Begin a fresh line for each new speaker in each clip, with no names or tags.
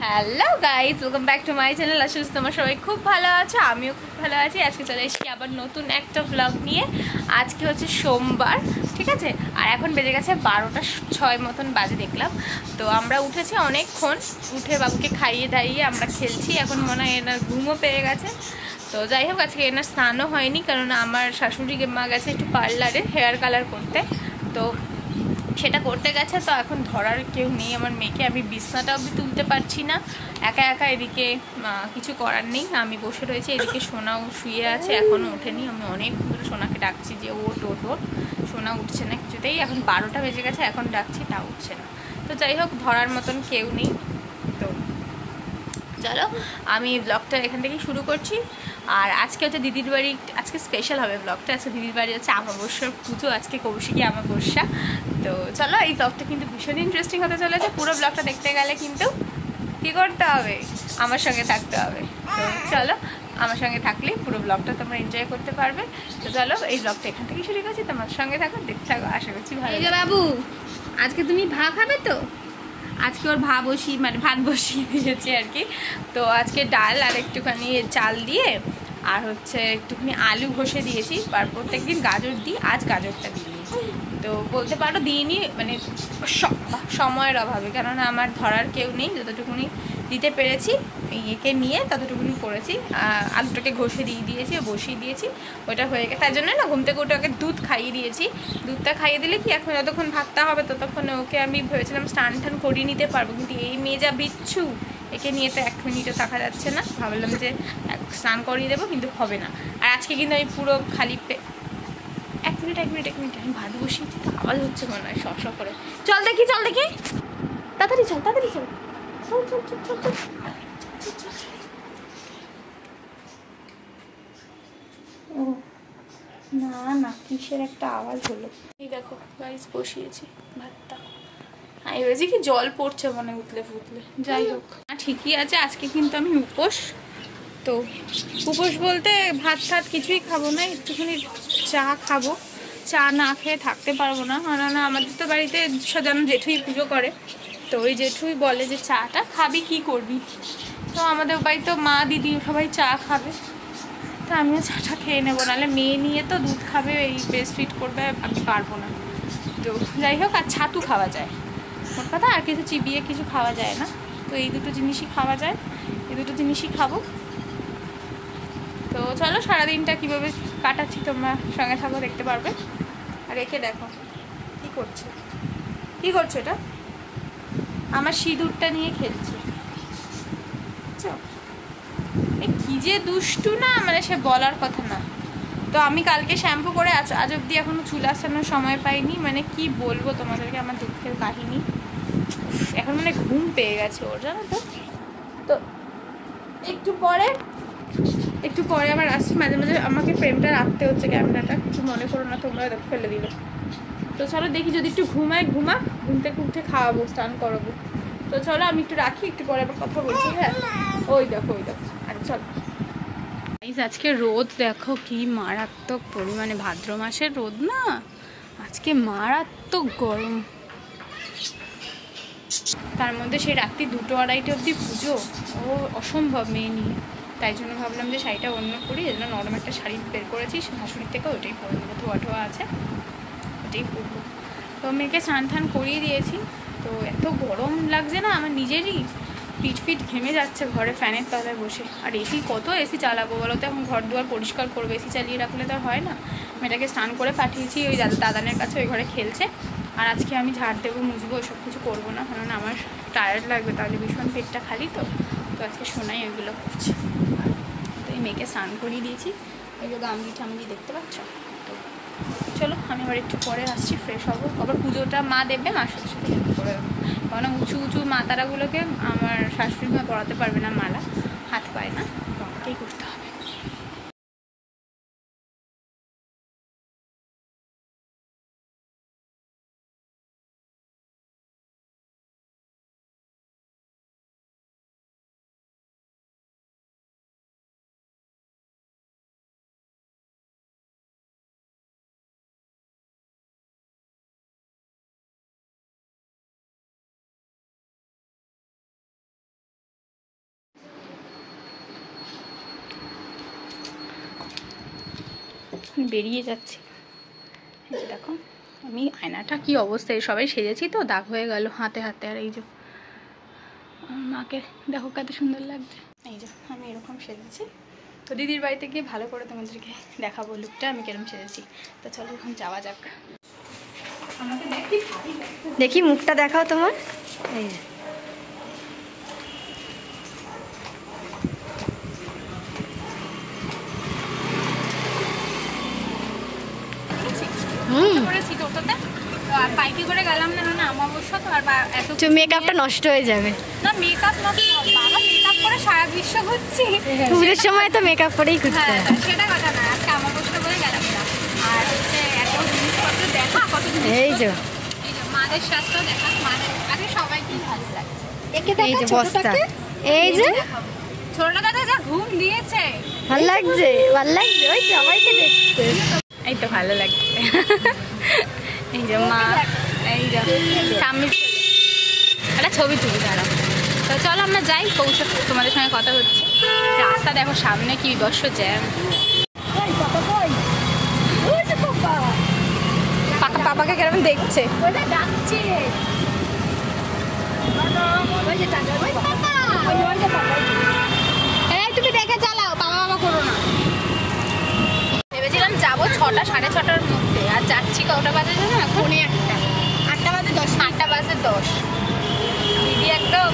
Hello guys, welcome back to my channel. আসলে তোমার সবাই খুব ভালো আছো, আমিও খুব ভালো আছি। আজকে চলে এসেছি আবার নতুন একটা ব্লগ নিয়ে। আজকে হচ্ছে সোমবার, ঠিক আছে। আর এখন বেজে গেছে 12টা 6 মতন বাজে দেখলাম। তো আমরা উঠেছি অনেকক্ষণ, উঠে বাবুকে খাইয়ে দাইয়ে আমরা খেলছি। এখন মনে হয় এনার ঘুমও পেয়ে গেছে। তো যাই হোক, আজকে এনার স্নানও হয়নি, কারণ আমার শাশুড়ি মা গেছে একটু পার্লারে হেয়ার কালার করতে। তো সেটা করতে গেছে। তো এখন ধরার কেউ নেই আমার মেয়েকে, আমি বিছনাটা অবধি তুলতে পারছি না একা একা। এদিকে কিছু করার নেই, আমি বসে রয়েছি। এদিকে সোনাও শুয়ে আছে, এখনও ওঠেনি। আমি অনেক ধরে সোনাকে ডাকছি যে ওট ওট ওট, সোনা উঠছে না কিছুতেই। এখন 12টা বেজে গেছে, এখন ডাকছি তাও উঠছে না। তো যাই হোক, ধরার মতন কেউ নেই। তো চলো আমি ব্লগটা এখান থেকেই শুরু করছি। আর আজকে হচ্ছে দিদির বাড়ি, আজকে স্পেশাল হবে ব্লগটা। আজকে দিদির বাড়ি হচ্ছে আমাবস্যার পুজো, আজকে কৌশিকী আমাবস্যা। তো চলো, এই ব্লগটা কিন্তু ভীষণ ইন্টারেস্টিং হতে চলেছে। পুরো ব্লগটা দেখতে গেলে কিন্তু কী করতে হবে, আমার সঙ্গে থাকতে হবে। তো চলো, আমার সঙ্গে থাকলেই পুরো ব্লগটা তোমরা এনজয় করতে পারবে। তো চলো, এই ব্লগটা এখান থেকেই শুরু করছি। তোমার সঙ্গে থাকো, দেখতে থাকো, আশা করছি ভালো। এই যে বাবু, আজকে তুমি ভাত খাবে তো? আজকে ওর ভাত বসিয়ে দিয়েছি আর কি। তো আজকে ডাল আর একটুখানি চাল দিয়ে, আর হচ্ছে একটুখানি আলু ঘষে দিয়েছি। আর প্রত্যেকদিন গাজর দিই, আজ গাজরটা দিইনি। তো বলতে পারো দিইনি, মানে সময়ের অভাবে, কেননা আমার ধরার কেউ নেই। যতটুকুনি দিতে পেরেছি একে নিয়ে ততটুকুনি করেছি। আলুটাকে ঘষে দিয়েছি, বসিয়ে দিয়েছি, ওটা হয়ে গেছে। তাই জন্য না, ঘুম থেকে উঠে ওকে দুধ খাইয়ে দিয়েছি। দুধটা খাইয়ে দিলে কি, এখন যতক্ষণ ভাতটা হবে ততক্ষণে ওকে আমি ভেবেছিলাম স্নান টান করিয়ে নিতে পারবো, কিন্তু এই মেয়ে যা বিচ্ছু, একে নিয়ে তো 1 মিনিটও থাকা যাচ্ছে না। ভাবলাম যে স্নান করিয়ে দেবো, কিন্তু হবে না। আর আজকে কিন্তু আমি পুরো খালি এক মিনিট আমি ভাত বসিয়েছি, তো আওয়াজ হচ্ছে মনে হয় শ করে। চল দেখি তাড়াতাড়ি চল ও না, কিসের একটা আওয়াজ হলো। এই দেখো গাইস, বসিয়েছি ভাতটা। আমি ভেবেছি কি জল পড়ছে মনে উতলে ফুতলে। যাই হোক, ঠিকই আছে। আজকে কিন্তু আমি উপোস। তো উপোস বলতে ভাত কিছুই খাবো না, একটুখানি চা খাবো। চা না খেয়ে থাকতে পারবো না, কেননা আমাদের তো বাড়িতে যেন জেঠুই পুজো করে। তো ওই জেঠুই বলে যে চাটা খাবি কি করবি। তো আমাদের বাড়িতে মা দিদি সবাই চা খাবে, তো আমিও চাটা খেয়ে নেবো। নাহলে মেয়ে নিয়ে তো দুধ খাবে, এই ব্রেস্ট ফিড করবে, আমি পারবো না। তো যাই হোক, আর ছাতু খাওয়া যায়, মোট কথা আর কিছু চিবিয়ে কিছু খাওয়া যায় না। তো এই দুটো জিনিসই খাওয়া যায়, এই দুটো জিনিসই খাবো। তো চলো, সারাদিনটা কীভাবে কাটাচ্ছি তোমরা সঙ্গে থাকো, দেখতে পারবে। আর একে দেখো কী করছে এটা, আমার সিঁদুরটা নিয়ে খেলছে। কি যে দুষ্টু না, মানে সে বলার কথা না। তো আমি কালকে শ্যাম্পু করে আজ অবধি এখনও চুল আসানোর সময় পাইনি। মানে কি বলবো তোমাদেরকে আমার দুঃখের কাহিনী। এখন মানে ঘুম পেয়ে গেছে ওর, জানো তো। তো একটু পরে আবার আসছি। মাঝে মাঝে আমাকে ফ্রেমটা রাখতে হচ্ছে, ক্যামেরাটা, কিছু মনে করো না তোমরা, দেখো ফেলে দিল। তো চলো দেখি, যদি একটু ঘুম থেকে উঠে খাওয়াবো, স্নান করাবো। তো চলো আমি একটু রাখি, একটু পরে আবার কথা বলছি। হ্যাঁ, ওই দেখো। আরে চলো, আজকে রোদ দেখো কি মারাত্মক পরিমাণে, ভাদ্র মাসের রোদ না, আজকে মারাত্মক গরম। তার মধ্যে সেই রাত্রি 2-2-2:30 অবধি পুজো, ও অসম্ভব মেয়ে নিয়ে। তাই জন্য ভাবলাম যে শাড়িটা অন্য করি, এই জন্য নরম একটা শাড়ি বের করেছি শাশুড়ির থেকে, ওটাই পরে নেবো। ধোয়া আছে, ওটাই পরবো। তো মেয়েকে স্নান টান করিয়ে দিয়েছি। তো এত গরম লাগছে না আমার নিজেরই, পিঠ ঘেমে যাচ্ছে ঘরে ফ্যানের তলায় বসে। আর এসি কত এসি চালাবো বলো তো, এখন ঘর দুয়ার পরিষ্কার করবো, এসি চালিয়ে রাখলে তো আর হয় না। মেয়েটাকে স্নান করে পাঠিয়েছি ওই দাদানের কাছে, ওই ঘরে খেলছে। আর আজকে আমি ঝাড় দেবো, মুছবো, ওইসব কিছু করবো না, কারণ আমার টায়ার্ড লাগবে, তাহলে ভীষণ পেটটা খালি। তো আজকে শোনাই ওইগুলো করছে। তো এই মেয়েকে স্নান করিয়ে দিয়েছি, ওইগুলো গামলি দেখতে পাচ্ছ। তো চলো আমি আবার একটু পরে আসছি, ফ্রেশ হবো। আবার পুজোটা মা দেবে, মার সাথে সাথে হেল্প করে দেবো। কারণ উঁচু মাতারাগুলোকে আমার শাশুড়ি মা পরাতে পারবে না, মালা হাত পায় না, তো আমাকেই করতে হবে। বেরিয়ে যাচ্ছি। এই যে দেখো আমি আয়নাটা কি অবস্থায়, সবাই সেজেছি তো দাগ হয়ে গেল হাতে হাতে। আর এই যে আমার মাকে দেখো কত সুন্দর লাগছে। এই যে আমি এরকম সেজেছি। তো দিদির বাড়িতে গিয়ে ভালো করে তোমাদেরকে দেখাবো লুকটা আমি কিরকম সেজেছি। তো চলো এখন যাওয়া যাক। আমাকে
দেখি মুখটা দেখাও তোমার। এই যে
করেছি টোটোতে, তো আর বাইকে করে গেলাম না, না অমাবস্যা তো আর এত
মেকআপটা নষ্ট হয়ে যাবে।
না মেকআপ নষ্ট, বাবা মেকআপ করে সারা বিশ্ব ঘুরছি,
পুজোর সময় তো মেকআপ করেই ঘুরতে হয়।
সেটা কথা না, আজকে অমাবস্যা বলে গেলাম না। আর হচ্ছে এত জিনিসপত্র দেখা, কত জিনিস,
এই যে
মাদের সাজটাও দেখা, মাদের আগে সবাইকেই ভালো লাগছে।
এই যে বস্তা, এই যে
ছোটটা দাদা যা ঘুম দিয়েছে,
ভালো লাগছে, ভালো লাগছে ওই সবাইকে দেখতে।
এই তো ভালো লাগছে। এই যে মা, এই যে সামনে একটা ছবি তুলি দাঁড়াও। তো চলো আমরা যাই, পৌঁছে তোমাদের সঙ্গে কথা হচ্ছে। রাস্তা দেখো সামনে কি বিবর্ষ জ্যাম। পাপাকে কেমন দেখছে, তুমি দেখে চালাও, বাবা বাবা করো না। ভেবেছিলাম যাবো 6টা 6:30টার মধ্যে, আর যাচ্ছি কটা বাজে জানো, এখন 8টা বাজে 10, 8টা বাজে 10। দিদি একদম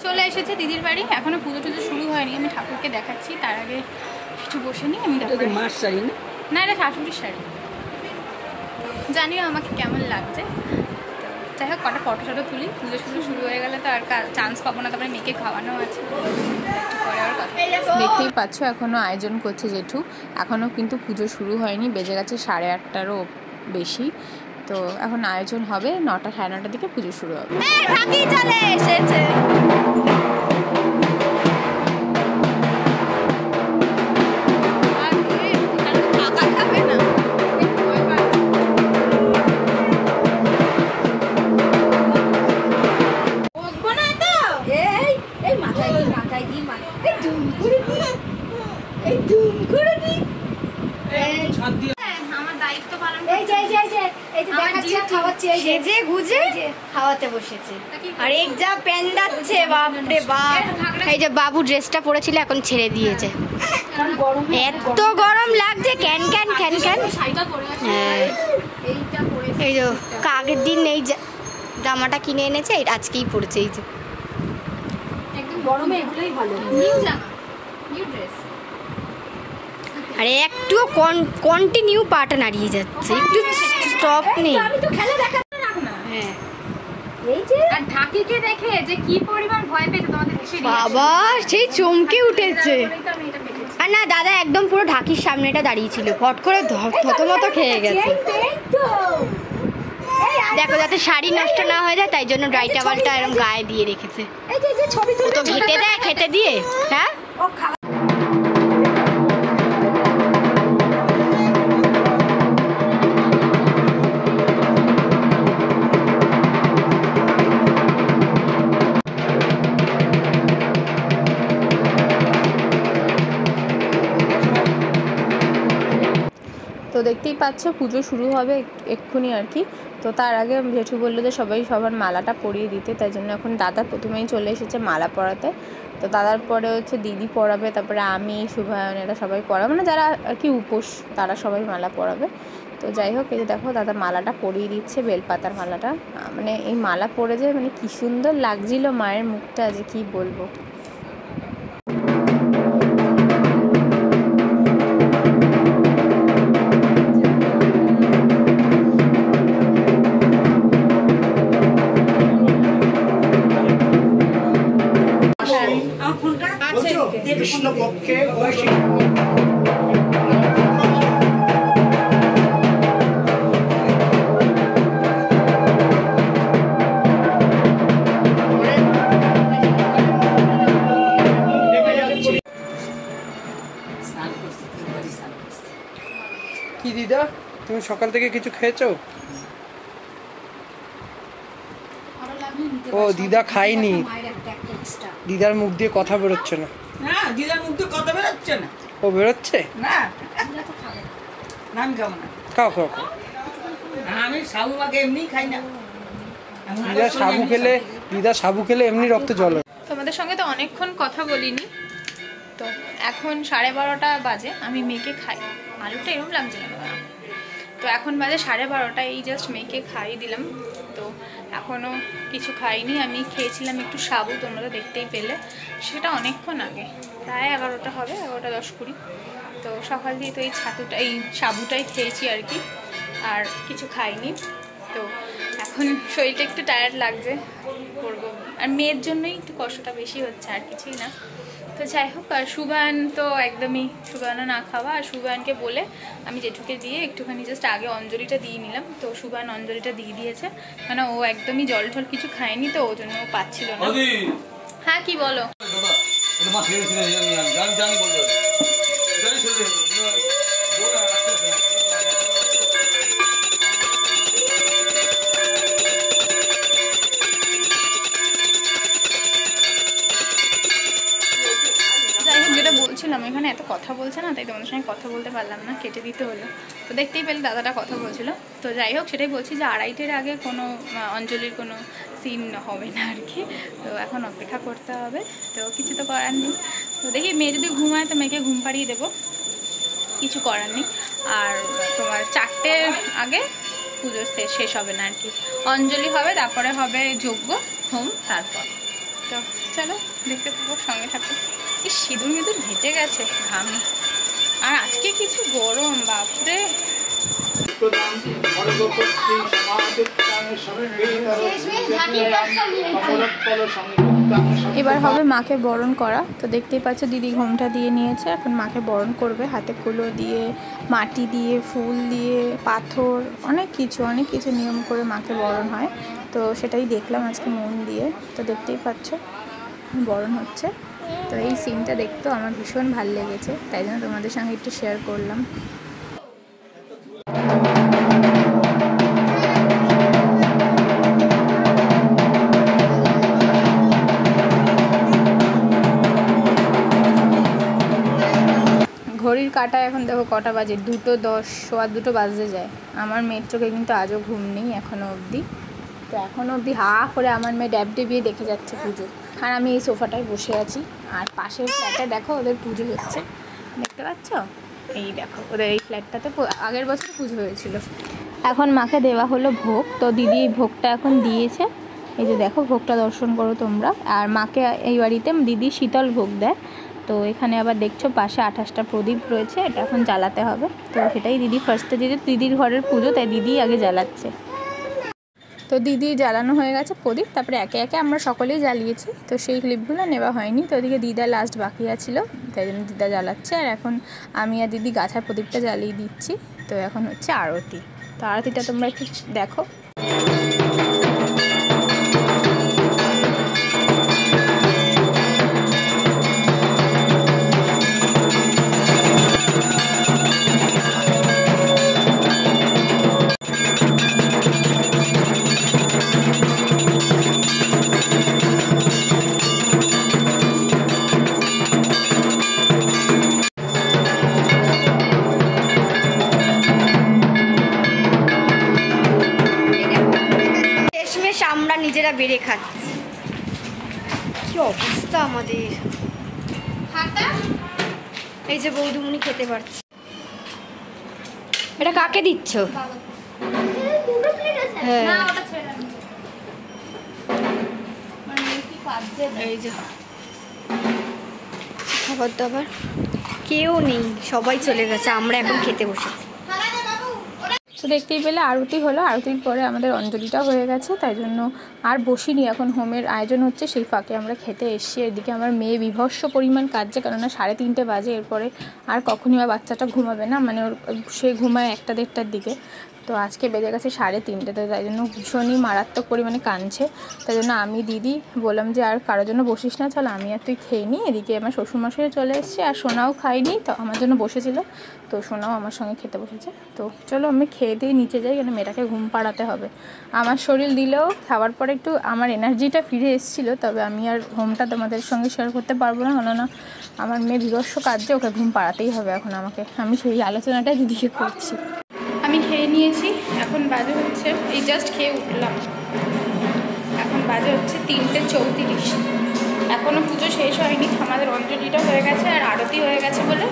চলে এসেছে দিদির বাড়ি। এখনো পুজো টুজো শুরু হয়নি, আমি ঠাকুরকে দেখাচ্ছি। তার আগে একটু বসে নিই আমি।
মার শাড়ি না,
না এটা শাশুড়ির শাড়ি। জানিও আমাকে কেমন লাগছে। যাই হোক কটা ফটো টটো তুলি, পুজো শুরু হয়ে গেলে তো আর চান্স পাবো না, তারপরে মেয়েকে খাওয়ানো আছে, একটু পরে আর কথা। দেখতেই পাচ্ছ এখনও আয়োজন করছে জেঠু, এখনও কিন্তু পুজো শুরু হয়নি, বেজে গেছে 8:30টারও বেশি। তো এখন আয়োজন হবে 9টা 9:30টার দিকে পুজো শুরু হবে। চলে এসেছে।
খাওয়াতে বসেছে আর এক যা প্যান্ডাচ্ছে, বাপরে বাপ। এই যে বাবু ড্রেসটা পরেছিল এখন ছেড়ে দিয়েছে, এত গরম লাগছে, ক্যান ক্যান ক্যান ক্যান। হ্যাঁ এই যে আগের দিন এই জামাটা কিনে এনেছে, আজকেই পরেছে। এই যে
একদম গরমে এগুলোই ভালো, নিউ জামা নিউ ড্রেস।
আরে একটু কন্টিনিউ পাটা নাড়িয়ে যাচ্ছে, একটু স্টপ নেই।
হ্যাঁ এই যে আর ঢাকিকে দেখে যে কি পরিমাণ ভয় পেতে তোমাদের দেশে,
বাবা সেই চমকে উঠেছে। আর না দাদা একদম পুরো ঢাকির সামনেটা দাঁড়িয়ে ছিল, ফট করে থতমত খেয়ে গেছে। দেখো যাতে শাড়ি নষ্ট না হয়ে যায় তাই জন্য ড্রাই টাওয়ালটা এরকম গায়ে দিয়ে রেখেছে। তো ঘেটে দেয়, খেতে দিয়ে। হ্যাঁ
তো দেখতেই পাচ্ছ পুজো শুরু হবে এক্ষুনি আর কি। তো তার আগে জেঠু বললো যে সবার মালাটা পরিয়ে দিতে, তাই জন্য এখন দাদা প্রথমেই চলে এসেছে মালা পরাতে। তো দাদার পরে হচ্ছে দিদি পরাবে, তারপরে আমি, শুভায়ন, এরা সবাই পরাবে, মানে যারা আর কি উপোস তারা সবাই মালা পরাবে। তো যাই হোক এই যে দেখো দাদা মালাটা পরিয়ে দিচ্ছে, বেলপাতার মালাটা। মানে এই মালা পরে যে মানে কি সুন্দর লাগছিল মায়ের মুখটা, যে কি বলবো।
কৃষ্ণপক্ষে কি দিদা, তুমি সকাল থেকে কিছু খেয়েছো? ও দিদা খাইনি, দিদার মুখ দিয়ে কথা বেরোচ্ছে না।
হ্যাঁ দিদার মুখ দিয়ে কথা বেরোচ্ছে না।
ও বেরোচ্ছে?
না না আমি খাবো না।
খাও খাও খাও।
আমি সাবু মাকে এমনি খাই না।
দিদা সাবু খেলে এমনি রক্ত জল।
তোমাদের সঙ্গে তো অনেকক্ষণ কথা বলিনি, তো এখন 12:30 বাজে। আমি মেয়েকে খাই, আলুটা এরকম লাগছে না, তো এখন বাজে 12:30, এই জাস্ট মেয়েকে খাইয়ে দিলাম। তো এখনও কিছু খাইনি। আমি খেয়েছিলাম একটু সাবু, তোমরা তো দেখতেই পেলে, সেটা অনেকক্ষণ আগে, প্রায় 11টা হবে, 11:10-20। তো সকাল দিয়ে তো এই সাবুটাই খেয়েছি আর কি, আর কিছু খাইনি। তো এখন শরীরটা একটু টায়ার্ড লাগছে, করবো। আর মেয়ের জন্যই একটু কষ্টটা বেশি হচ্ছে, আর কিছুই না। তো যাই হোক, আর সুবান তো একদমই, সুবানও না খাওয়া। আর সুবানকে বলে আমি জেঠুকে দিয়ে একটুখানি জাস্ট আগে অঞ্জলিটা দিয়ে নিলাম। তো সুবান অঞ্জলিটা দিয়ে দিয়েছে, মানে ও একদমই জল টল কিছু খায়নি, তো ওই জন্য ও পাচ্ছিল না। হ্যাঁ কি বলো? যেটা বলছিলাম, এখানে এত কথা বলছে না, তাই তোমাদের সঙ্গে কথা বলতে পারলাম না, কেটে দিতে হলো। তো দেখতেই পেলে দাদাটা কথা বলছিল। তো যাই হোক, সেটাই বলছি যে 2:30-এর আগে কোনো অঞ্জলির কোনো সিন হবে না আর কি। তো এখন অপেক্ষা করতে হবে, তো কিছু তো করার নেই। তো দেখি মেয়ে যদি ঘুমায় তো মেয়েকে ঘুম পাড়িয়ে দেবো, কিছু করার নেই। আর তোমার 4টের আগে পুজো শেষ হবে না আর কি, অঞ্জলি হবে, তারপরে হবে যজ্ঞ হোম, তারপর। তো চলো দেখতে থাকো, সঙ্গে থাকো। এই সিঁদুর মিঁদুর ঘেটে গেছে ঘামে, আর আজকে কিছু গরম, বাপরে। এবার হবে মাকে বরণ করা। তো দেখতেই পাচ্ছ দিদি ঘোমটা দিয়ে নিয়েছে, এখন মাকে বরণ করবে, হাতে কুলো দিয়ে, মাটি দিয়ে, ফুল দিয়ে, পাথর, অনেক কিছু নিয়ম করে মাকে বরণ হয়। তো সেটাই দেখলাম আজকে মন দিয়ে। তো দেখতেই পাচ্ছ বরণ হচ্ছে। তো এই সিনটা দেখতেও আমার ভীষণ ভালো লেগেছে, তাই জন্য তোমাদের সঙ্গে একটু শেয়ার করলাম। ঘড়ির কাঁটা এখন দেখো কটা বাজে, 2:10, 2:15 বাজতে যায়। আমার মেয়ের চোখে কিন্তু আজও ঘুম নেই এখনও অবধি। তো এখনও অবধি হা করে আমার মেয়ে ড্যাব ডেবিয়ে দেখে যাচ্ছে পুজো। আর আমি এই সোফাটায় বসে আছি, আর পাশের ফ্ল্যাটে দেখো ওদের পুজো হচ্ছে, দেখতে পাচ্ছ? এই দেখো ওদের এই ফ্ল্যাটটাতে আগের বছর পুজো হয়েছিল। এখন মাকে দেওয়া হলো ভোগ। তো দিদি ভোগটা এখন দিয়েছে, এই যে দেখো ভোগটা দর্শন করো তোমরা। আর মাকে এই বাড়িতে দিদি শীতল ভোগ দেয়। তো এখানে আবার দেখছো পাশে 28টা প্রদীপ রয়েছে, এটা এখন জ্বালাতে হবে। তো সেটাই দিদি ফার্স্টে, দিদির ঘরের পুজো, তাই দিদি আগে জ্বালাচ্ছে। তো দিদি জ্বালানো হয়ে গেছে প্রদীপ, তারপরে একে একে আমরা সকলেই জ্বালিয়েছি। তো সেই ক্লিপগুলো নেওয়া হয়নি। তো ওদিকে দিদা লাস্ট বাকি আছিল, তাই জন্য দিদা জ্বালাচ্ছে। আর এখন আমি আর দিদি গাছার প্রদীপটা জ্বালিয়ে দিচ্ছি। তো এখন হচ্ছে আরতি। তো আরতিটা তোমরা একটু দেখো।
আমরা নিজেরা বেড়ে খাচ্ছি, কি অবস্থা আমাদের। এই যে বৌদিমণি খেতে পারছি। এটা কাকে দিচ্ছ? হ্যাঁ এই যে খাবার দাবার কেউ নেই, সবাই চলে গেছে, আমরা এখন খেতে বসেছি।
তো দেখতেই পেলে আরতি হলো, আরতির পরে আমাদের অঞ্জলিটা হয়ে গেছে, তাই জন্য আর বসিনি। এখন হোমের আয়োজন হচ্ছে, সেই ফাঁকে আমরা খেতে এসেছি। এদিকে আমার মেয়ে বিভৎস পরিমাণ কাঁদছে, কেননা 3:30 বাজে, এরপরে আর কখনই বা বাচ্চাটা ঘুমাবে না, মানে সে ঘুমায় 1টা 1:30টার দিকে। তো আজকে বেজে গেছে 3:30, তো তাই জন্য ভীষণই মারাত্মক পরিমাণে কাঁদছে। তাই জন্য আমি দিদি বললাম যে আর কারোর জন্য বসিস না, চল আমি আর তুই খেয়ে নিই। এদিকে আমার শ্বশুরমশাই চলে এসছে, আর সোনাও খাইনি, তো আমার জন্য বসেছিল, তো সোনাও আমার সঙ্গে খেতে বসেছে। তো চলো আমি খেয়ে দিয়ে নিচে যাই, কেন মেয়েটাকে ঘুম পাড়াতে হবে। আমার শরীর দিলেও খাওয়ার পরে একটু আমার এনার্জিটা ফিরে এসেছিলো, তবে আমি আর ঘুমটা তোমাদের সঙ্গে শেয়ার করতে পারবো না, কেননা আমার মেয়ে বিভৎস কাজে, ওকে ঘুম পাড়াতেই হবে এখন আমাকে। আমি সেই আলোচনাটা দিদিকে করছি। আমি খেয়ে নিয়েছি, এখন বাজে হচ্ছে, এই জাস্ট খেয়ে উঠলাম, এখন বাজে হচ্ছে 3:34। এখনও পুজো শেষ হয়নি, আমাদের অঞ্জলিটা হয়ে গেছে আর আরতি হয়ে গেছে বলে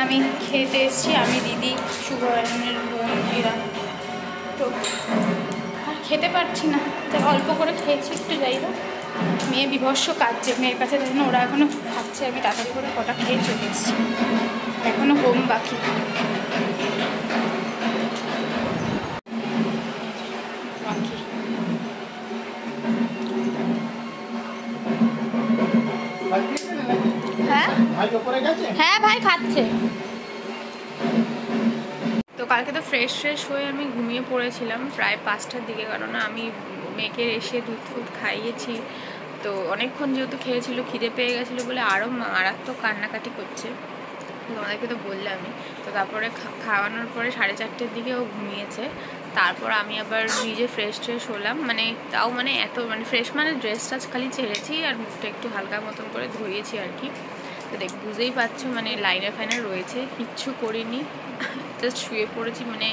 আমি খেতে এসেছি, আমি দিদি শুভনের বোন এরা। তো আর খেতে পারছি না, তাই অল্প করে খেয়েছি একটু। যাই হোক, মেয়ে বিভৎস কাঁদছে, মেয়ের কাছে দেখুন ওরা এখনও খাচ্ছে, আমি তাড়াতাড়ি করে কটা খেয়ে চলে এসেছি, এখনও হোম বাকি। হ্যাঁ হ্যাঁ ভাই খাচ্ছে। তো কালকে তো ফ্রেশ হয়ে আমি ঘুমিয়ে পড়েছিলাম প্রায় 5টার দিকে, কারণ আমি মেয়েকে এসে দুধ ফুদ খাইয়েছি, তো অনেকক্ষণ যেহেতু খেয়েছিল খিদে পেয়ে গেছিলো বলে আরও মারাত্মক কান্নাকাটি করছে, তোমাদেরকে তো বললামই। তো তারপরে খাওয়ানোর পরে 4:30টার দিকে ও ঘুমিয়েছে। তারপর আমি আবার নিজে ফ্রেশ হলাম, মানে তাও মানে এত মানে ফ্রেশ মানে ড্রেসটা খালি ছেড়েছি আর মুখটা একটু হালকা মতন করে ধুয়েছি আর কি। তো বুঝতেই পারছো মানে লাইনার রয়েছে, কিচ্ছু করিনি, জাস্ট শুয়ে পড়েছি, মানে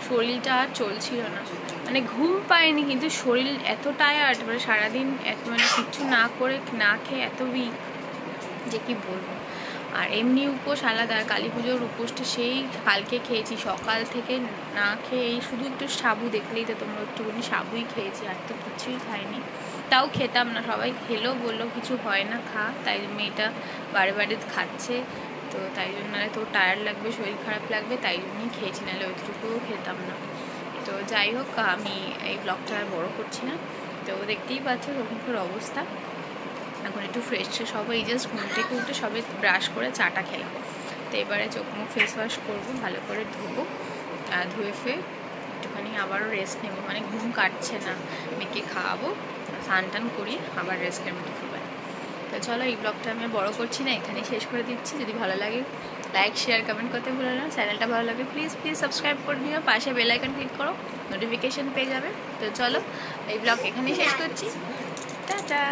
শরীরটা আর চলছিল না, মানে ঘুম পায়নি কিন্তু শরীর এত টায়ার্ড, মানে সারাদিন এত মানে কিচ্ছু না করে না খেয়ে এত উইক যে কি বলবো। আর এমনি উপোস আলাদা, আর কালী পুজোর উপোসটা সেই কালকে খেয়েছি, সকাল থেকে না খেয়ে এই শুধু একটু সাবু, দেখলেই তো তোমরা, একটুখানি সাবুই খেয়েছি, আর তো কিছুই খাইনি। তাও খেতাম না, সবাই খেলেও বললো কিছু হয় না খা, তাই মেয়েটা বারে বারে খাচ্ছে, তো তাই জন্য নাহলে তোর টায়ার্ড লাগবে, শরীর খারাপ লাগবে, তাই জন্যই খেয়েছি, নাহলে ওইটুকুও খেতাম না। তো যাই হোক, আমি এই ব্লগটা আর বড়ো করছি না, তো দেখতেই পাচ্ছ ওখানকার অবস্থা। এখন একটু ফ্রেশ হবো, এই জাস্ট ঘুম থেকে উঠে সবে ব্রাশ করে চাটা খেলাম, তো এবারে চোখ মুখ ফেস ওয়াশ করবো, ভালো করে ধুবো, ধুয়ে ফেয়ে একটুখানি আবারও রেস্ট নেবো, মানে ঘুম কাটছে না, মেয়েকে খাওয়াবো, স্নান টান করিয়ে আবার রেস্টের মতো ঘুমাই। তো চলো এই ব্লগটা আমি বড়ো করছি না, এখানেই শেষ করে দিচ্ছি। যদি ভালো লাগে লাইক শেয়ার কমেন্ট করতে ভুলো না, চ্যানেলটা ভালো লাগে প্লিজ সাবস্ক্রাইব করে দিও, পাশে বেল আইকন ক্লিক করো, নোটিফিকেশান পেয়ে যাবে। তো চলো এই ব্লগ এখানেই শেষ করছি, টাটা।